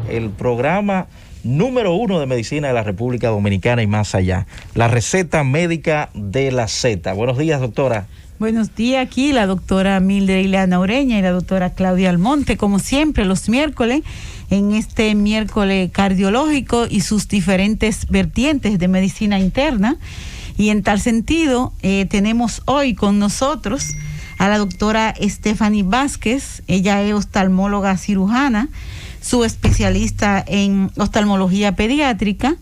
el programa número 1 de medicina de la República Dominicana y más allá, la receta médica de la Z. Buenos días, doctora. Buenos días, aquí la doctora Mildred Ileana Ureña y la doctora Claudia Almonte, como siempre los miércoles, en este miércoles cardiológico y sus diferentes vertientes de medicina interna. Y en tal sentido, tenemos hoy con nosotros a la doctora Stephanie Vázquez. Ella es oftalmóloga cirujana, su especialista en oftalmología pediátrica,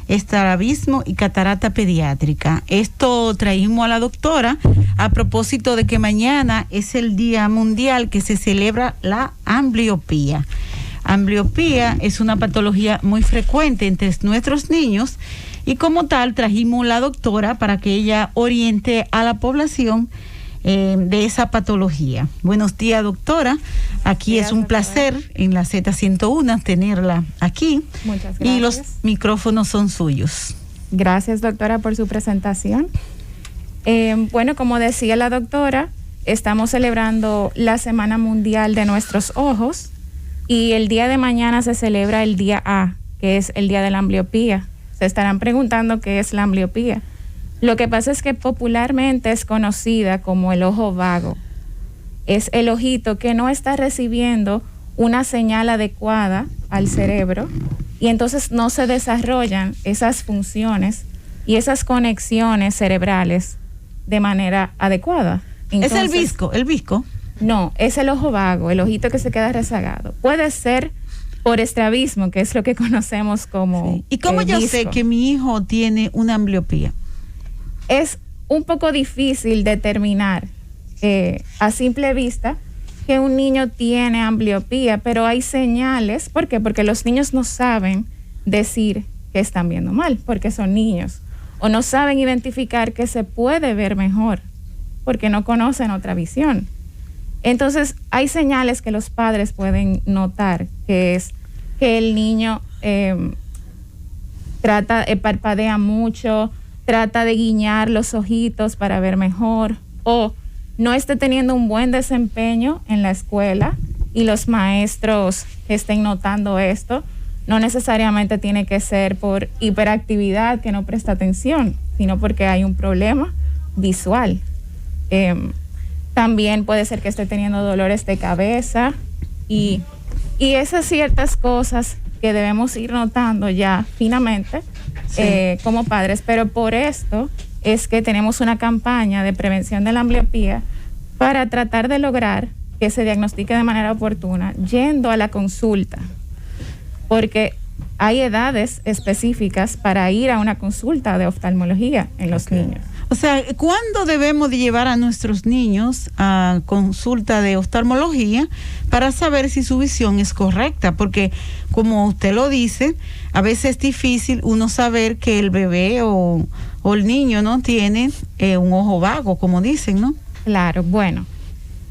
estrabismo y catarata pediátrica. Esto traímos a la doctora a propósito de que mañana es el Día Mundial que se celebra la ambliopía. Ambliopía es una patología muy frecuente entre nuestros niños y como tal trajimos a la doctora para que ella oriente a la población de esa patología. Buenos días, doctora. Aquí es un placer en la Z101 tenerla aquí. Muchas gracias. Y los micrófonos son suyos. Gracias, doctora, por su presentación. Bueno, como decía la doctora, estamos celebrando la Semana Mundial de Nuestros Ojos y el día de mañana se celebra el día A, que es el día de la ambliopía. Se estarán preguntando qué es la ambliopía. Lo que pasa es que popularmente es conocida como el ojo vago. Es el ojito que no está recibiendo una señal adecuada al cerebro y entonces no se desarrollan esas funciones y esas conexiones cerebrales de manera adecuada. Entonces, ¿es el visco? No, es el ojo vago, el ojito que se queda rezagado. Puede ser por estrabismo, que es lo que conocemos como sí. ¿Y cómo yo visco. sé que mi hijo tiene una ambliopía? Es un poco difícil determinar a simple vista que un niño tiene ambliopía, pero hay señales. ¿Por qué? Porque los niños no saben decir que están viendo mal, porque son niños, o no saben identificar que se puede ver mejor, porque no conocen otra visión. Entonces, hay señales que los padres pueden notar, que es que el niño parpadea mucho, trata de guiñar los ojitos para ver mejor, o no esté teniendo un buen desempeño en la escuela y los maestros estén notando esto. No necesariamente tiene que ser por hiperactividad, que no presta atención, sino porque hay un problema visual. También puede ser que esté teniendo dolores de cabeza y esas ciertas cosas que debemos ir notando ya finamente como padres, pero por esto es que tenemos una campaña de prevención de la ambliopía para tratar de lograr que se diagnostique de manera oportuna yendo a la consulta, porque hay edades específicas para ir a una consulta de oftalmología en los niños. O sea, ¿cuándo debemos de llevar a nuestros niños a consulta de oftalmología para saber si su visión es correcta? Porque, como usted lo dice, a veces es difícil uno saber que el bebé o el niño no tiene un ojo vago, como dicen, ¿no? Claro, bueno,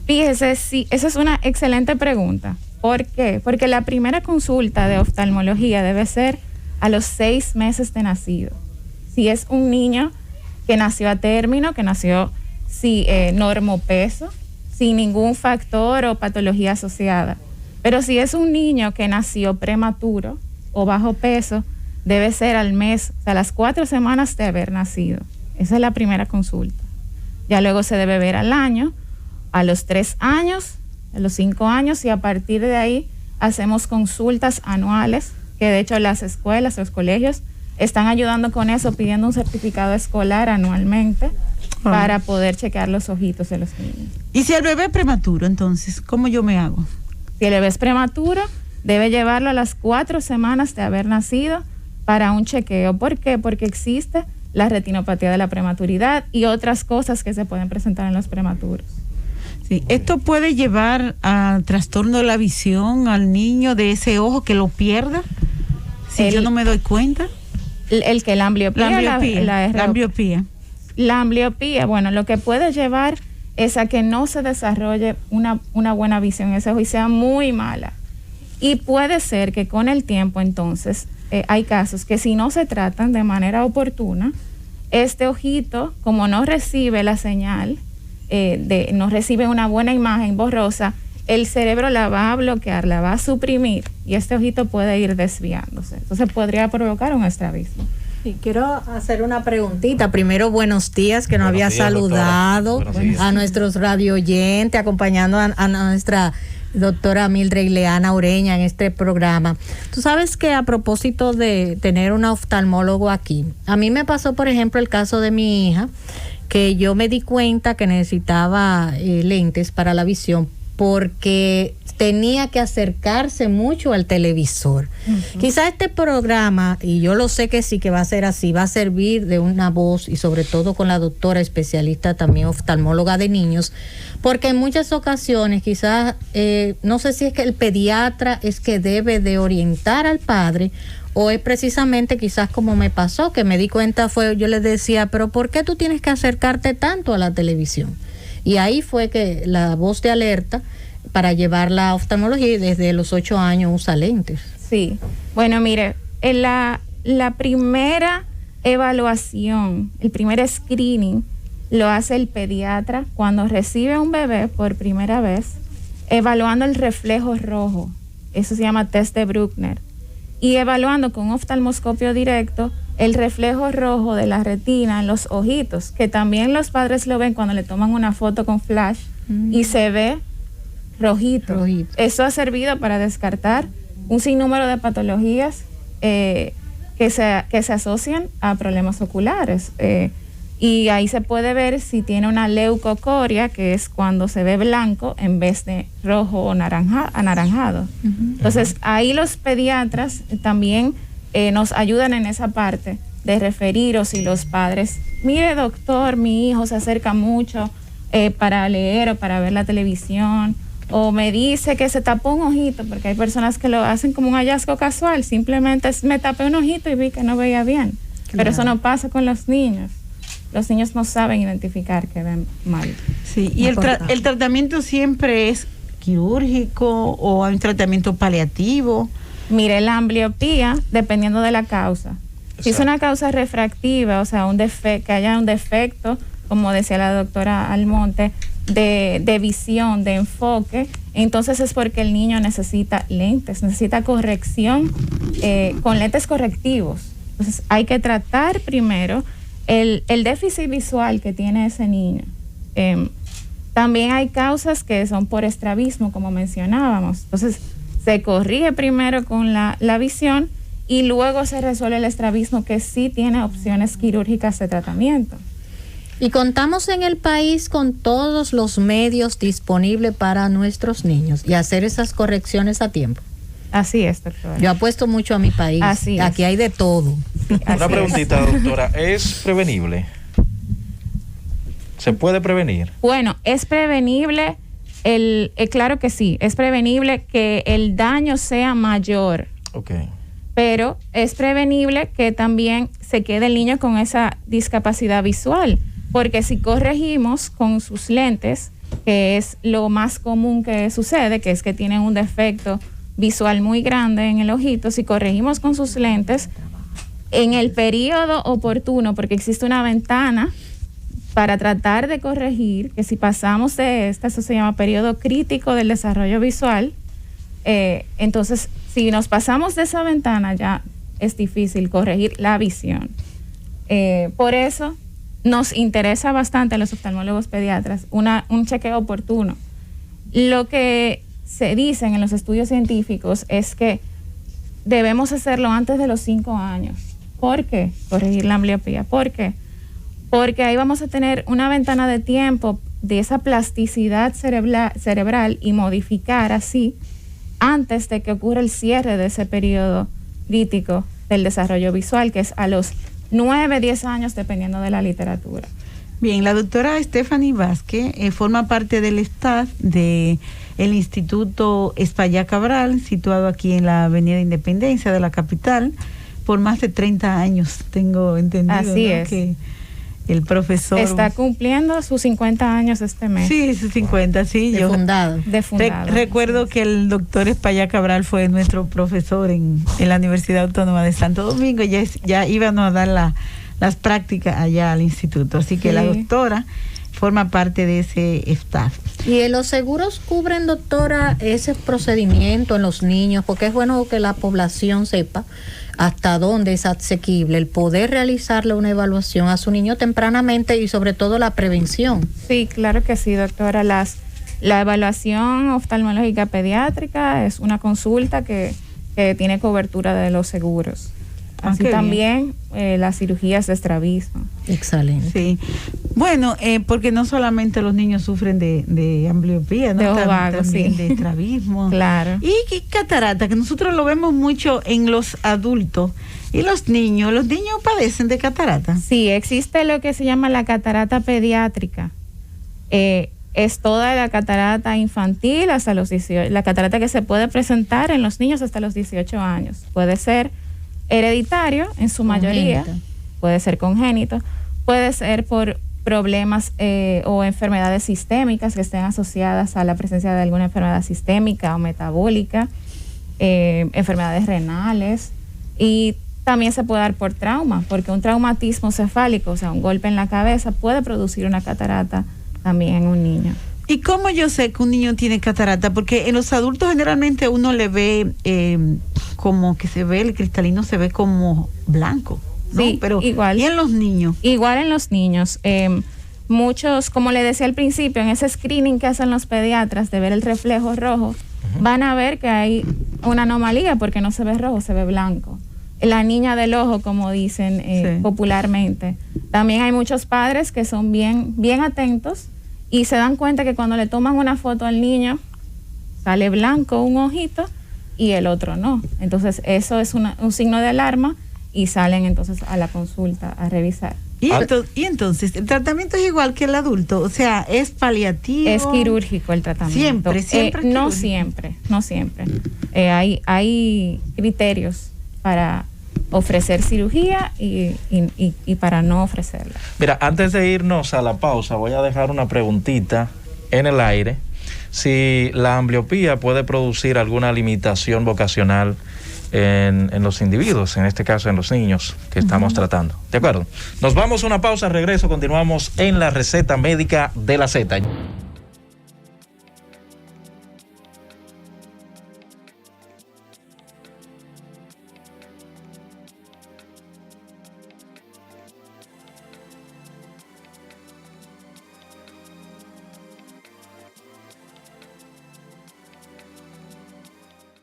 fíjese, sí, esa es una excelente pregunta. ¿Por qué? Porque la primera consulta de oftalmología debe ser a los 6 meses de nacido. Si es un niño que nació a término, que nació normopeso, sin ningún factor o patología asociada. Pero si es un niño que nació prematuro o bajo peso, debe ser al mes, o sea, a las 4 semanas de haber nacido. Esa es la primera consulta. Ya luego se debe ver al año, a los 3 años, a los 5 años, y a partir de ahí hacemos consultas anuales, que de hecho las escuelas, los colegios están ayudando con eso, pidiendo un certificado escolar anualmente para poder chequear los ojitos de los niños. ¿Y si el bebé es prematuro, entonces, cómo yo me hago? Si el bebé es prematuro, debe llevarlo a las 4 semanas de haber nacido para un chequeo. ¿Por qué? Porque existe la retinopatía de la prematuridad y otras cosas que se pueden presentar en los prematuros. Sí, ¿esto puede llevar a trastorno de la visión al niño de ese ojo que lo pierda? Si yo no me doy cuenta. La ambliopía. La ambliopía. La ambliopía, bueno, lo que puede llevar es a que no se desarrolle una buena visión en ese ojo y sea muy mala. Y puede ser que con el tiempo, entonces, hay casos que si no se tratan de manera oportuna, este ojito, como no recibe la señal, no recibe una buena imagen borrosa, el cerebro la va a bloquear, la va a suprimir y este ojito puede ir desviándose. Entonces podría provocar un estrabismo. Sí, quiero hacer una preguntita. Primero, buenos días, que nos había saludado a nuestros radio oyentes, acompañando a nuestra doctora Mildred Ileana Ureña en este programa. Tú sabes que a propósito de tener un oftalmólogo aquí, a mí me pasó, por ejemplo, el caso de mi hija, que yo me di cuenta que necesitaba lentes para la visión porque tenía que acercarse mucho al televisor. Quizá este programa, y yo lo sé que sí que va a ser así, va a servir de una voz, y sobre todo con la doctora especialista también oftalmóloga de niños, porque en muchas ocasiones quizás, no sé si es que el pediatra es que debe de orientar al padre, o es precisamente quizás como me pasó, que me di cuenta yo le decía, pero ¿por qué tú tienes que acercarte tanto a la televisión? Y ahí fue que la voz de alerta para llevar la oftalmología, y desde los 8 años usa lentes. Sí, bueno, mire, en la primera evaluación, el primer screening lo hace el pediatra cuando recibe un bebé por primera vez, evaluando el reflejo rojo. Eso se llama test de Bruckner. Y evaluando con oftalmoscopio directo el reflejo rojo de la retina en los ojitos, que también los padres lo ven cuando le toman una foto con flash y se ve rojito. Eso ha servido para descartar un sinnúmero de patologías que se asocian a problemas oculares. Y ahí se puede ver si tiene una leucocoria, que es cuando se ve blanco en vez de rojo o anaranjado. Entonces, ahí los pediatras también nos ayudan en esa parte de referir, o si los padres, mire doctor, mi hijo se acerca mucho para leer o para ver la televisión, o me dice que se tapó un ojito, porque hay personas que lo hacen como un hallazgo casual, simplemente me tapé un ojito y vi que no veía bien. Claro. Pero eso no pasa con los niños. Los niños no saben identificar que ven mal. Sí, y el tratamiento siempre es quirúrgico o hay un tratamiento paliativo. Mire, la ambliopía, dependiendo de la causa. Exacto. Si es una causa refractiva, o sea, que haya un defecto, como decía la doctora Almonte, de visión, de enfoque, entonces es porque el niño necesita lentes, necesita corrección con lentes correctivos. Entonces hay que tratar primero el déficit visual que tiene ese niño. También hay causas que son por estrabismo, como mencionábamos. Entonces se corrige primero con la visión y luego se resuelve el estrabismo, que sí tiene opciones quirúrgicas de tratamiento. Y contamos en el país con todos los medios disponibles para nuestros niños y hacer esas correcciones a tiempo. Así es, doctora. Yo apuesto mucho a mi país. Así es. Aquí hay de todo. Una preguntita, doctora. ¿Es prevenible? ¿Se puede prevenir? Bueno, es prevenible, claro que sí, es prevenible que el daño sea mayor. Ok. Pero es prevenible que también se quede el niño con esa discapacidad visual. Porque si corregimos con sus lentes, que es lo más común que sucede, que es que tienen un defecto visual muy grande en el ojito, si corregimos con sus lentes en el periodo oportuno, porque existe una ventana para tratar de corregir, que si pasamos de eso se llama periodo crítico del desarrollo visual, entonces si nos pasamos de esa ventana ya es difícil corregir la visión. Por eso nos interesa bastante a los oftalmólogos pediatras un chequeo oportuno. Lo que se dice en los estudios científicos es que debemos hacerlo antes de los 5 años. ¿Por qué? Corregir la ambliopía. ¿Por qué? Porque ahí vamos a tener una ventana de tiempo de esa plasticidad cerebral y modificar así antes de que ocurra el cierre de ese periodo crítico del desarrollo visual, que es a los 9, 10 años, dependiendo de la literatura. Bien, la doctora Stephanie Vázquez forma parte del staff del Instituto Espaillá Cabral, situado aquí en la Avenida Independencia de la capital, por más de 30 años, tengo entendido. Así, ¿no?, es. Que el profesor está cumpliendo sus 50 años este mes. Sí, sus 50, sí. De fundado. Recuerdo que el doctor Espaillá Cabral fue nuestro profesor en la Universidad Autónoma de Santo Domingo. Ya íbamos a dar las prácticas allá al instituto. Así que la doctora forma parte de ese staff. ¿Y los seguros cubren, doctora, ese procedimiento en los niños? Porque es bueno que la población sepa hasta dónde es asequible el poder realizarle una evaluación a su niño tempranamente y sobre todo la prevención. Sí, claro que sí, doctora. La evaluación oftalmológica pediátrica es una consulta que tiene cobertura de los seguros. Así también las cirugías de estrabismo. Excelente. Sí. Bueno, porque no solamente los niños sufren de ambliopía, ¿no? De ojo vago, también sí. de estrabismo. Claro. Y catarata, que nosotros lo vemos mucho en los adultos. ¿Y los niños padecen de catarata? Sí, existe lo que se llama la catarata pediátrica. Es toda la catarata infantil hasta los 18, la catarata que se puede presentar en los niños hasta los 18 años. Puede ser hereditario en su mayoría, puede ser congénito, puede ser por problemas o enfermedades sistémicas que estén asociadas a la presencia de alguna enfermedad sistémica o metabólica, enfermedades renales, y también se puede dar por trauma, porque un traumatismo cefálico, o sea, un golpe en la cabeza, puede producir una catarata también en un niño. ¿Y cómo yo sé que un niño tiene catarata? Porque en los adultos generalmente uno le ve como que se ve, el cristalino se ve como blanco, ¿no? Sí, pero igual. ¿Y en los niños? Igual en los niños. Muchos, como le decía al principio, en ese screening que hacen los pediatras de ver el reflejo rojo, van a ver que hay una anomalía porque no se ve rojo, se ve blanco. La niña del ojo, como dicen popularmente. También hay muchos padres que son bien atentos y se dan cuenta que cuando le toman una foto al niño, sale blanco un ojito y el otro no. Entonces eso es un signo de alarma y salen entonces a la consulta a revisar. Y entonces, ¿el tratamiento es igual que el adulto? O sea, ¿es paliativo? Es quirúrgico el tratamiento. Siempre. No siempre. Hay criterios para ofrecer cirugía y para no ofrecerla. Mira, antes de irnos a la pausa, voy a dejar una preguntita en el aire. Si la ambliopía puede producir alguna limitación vocacional en los individuos, en este caso en los niños que estamos tratando. ¿De acuerdo? Nos vamos a una pausa, regreso, continuamos en la receta médica de la Z.